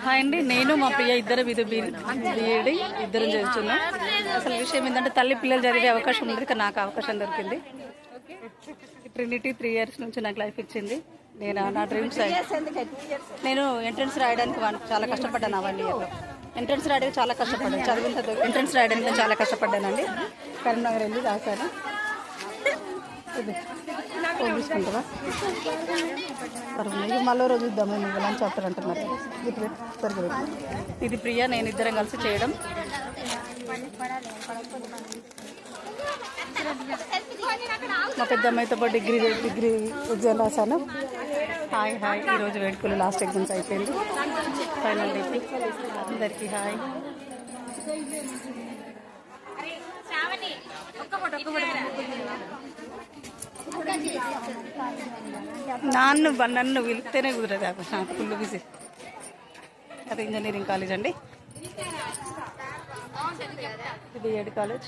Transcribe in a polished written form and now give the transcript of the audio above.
Hi అండి, నేను మా ప్రియ ఇద్దరం బీఈడి ఇద్దరం చదువుతున్నాం. అసలు విషయం ఏంటంటే తల్లి పిల్లలు చదివే అవకాశం ఉంది, కానీ నాకు అవకాశం దొరికింది. ట్రినిటీ 3 years నుంచి నాకు లైఫ్ ఇచ్చింది. నేను నా డ్రీమ్స్ నేను ఎంట్రన్స్ రాయడానికి చాలా కష్టపడ్డాను. 1 yearలో ఎంట్రన్స్ రాయడానికి చాలా కష్టపడ్డాను. చదివిన ఎంట్రన్స్ రాయడానికి చాలా కష్టపడ్డానండి. కరీంనగర్ వెళ్ళి రాశాను. తీసుకుంటావా ఇది మళ్ళీ రోజు ఇద్దాము, నువ్వు లంచ్ ఆఫ్టర్ అంటున్నారు. ఇది ప్రియ నేను ఇద్దరం కలిసి చేయడం. మా పెద్దమ్మాయితో పాటు డిగ్రీ ఎగ్జామ్ రాశాను. హాయ్ హాయ్, ఈరోజు వేడుకలు లాస్ట్ ఎగ్జామ్స్ అయిపోయింది. ఫైనల్ డిగ్రీ అందరికీ హాయ్. నన్ను పిలిస్తేనే కుదరదు, నాకు ఫుల్ బిజీ. అది ఇంజనీరింగ్ కాలేజ్ అండి, ఇది BEd కాలేజ్.